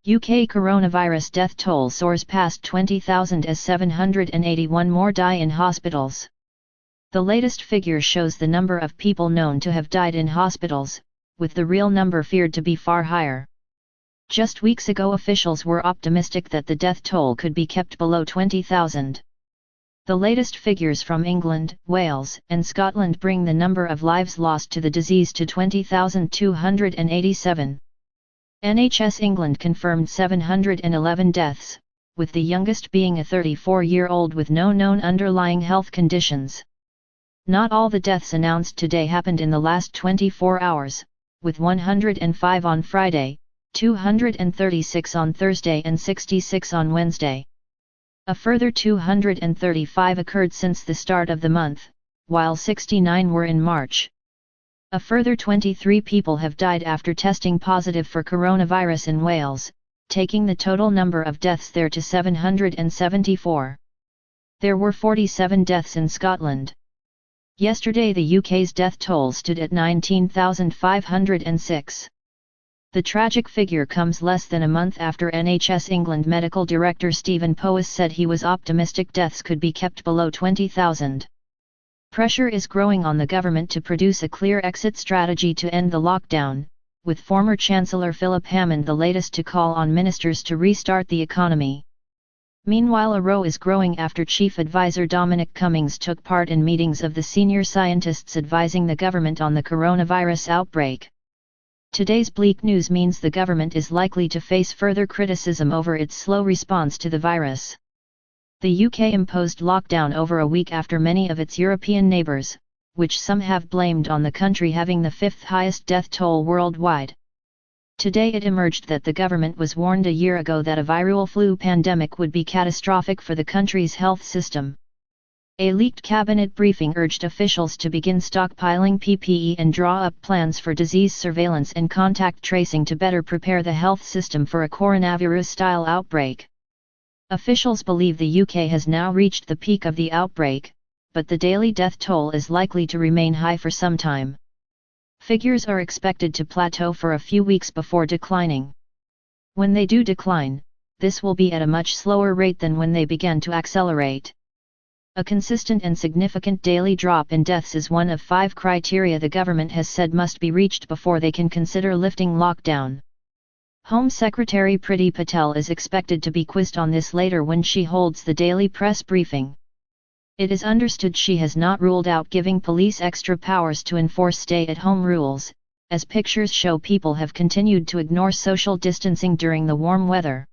UK coronavirus death toll soars past 20,000 as 781 more die in hospitals. The latest figure shows the number of people known to have died in hospitals, with the real number feared to be far higher. Just weeks ago officials were optimistic that the death toll could be kept below 20,000. The latest figures from England, Wales, and Scotland bring the number of lives lost to the disease to 20,287. NHS England confirmed 711 deaths, with the youngest being a 34-year-old with no known underlying health conditions. Not all the deaths announced today happened in the last 24 hours, with 105 on Friday, 236 on Thursday and 66 on Wednesday. A further 235 occurred since the start of the month, while 69 were in March. A further 23 people have died after testing positive for coronavirus in Wales, taking the total number of deaths there to 774. There were 47 deaths in Scotland. Yesterday the UK's death toll stood at 19,506. The tragic figure comes less than a month after NHS England Medical Director Stephen Powis said he was optimistic deaths could be kept below 20,000. Pressure is growing on the government to produce a clear exit strategy to end the lockdown, with former Chancellor Philip Hammond the latest to call on ministers to restart the economy. Meanwhile, a row is growing after Chief Advisor Dominic Cummings took part in meetings of the senior scientists advising the government on the coronavirus outbreak. Today's bleak news means the government is likely to face further criticism over its slow response to the virus. The UK imposed lockdown over a week after many of its European neighbours, which some have blamed on the country having the fifth highest death toll worldwide. Today it emerged that the government was warned a year ago that a viral flu pandemic would be catastrophic for the country's health system. A leaked cabinet briefing urged officials to begin stockpiling PPE and draw up plans for disease surveillance and contact tracing to better prepare the health system for a coronavirus-style outbreak. Officials believe the UK has now reached the peak of the outbreak, but the daily death toll is likely to remain high for some time. Figures are expected to plateau for a few weeks before declining. When they do decline, this will be at a much slower rate than when they began to accelerate. A consistent and significant daily drop in deaths is one of 5 criteria the government has said must be reached before they can consider lifting lockdown. Home Secretary Priti Patel is expected to be quizzed on this later when she holds the daily press briefing. It is understood she has not ruled out giving police extra powers to enforce stay-at-home rules, as pictures show people have continued to ignore social distancing during the warm weather.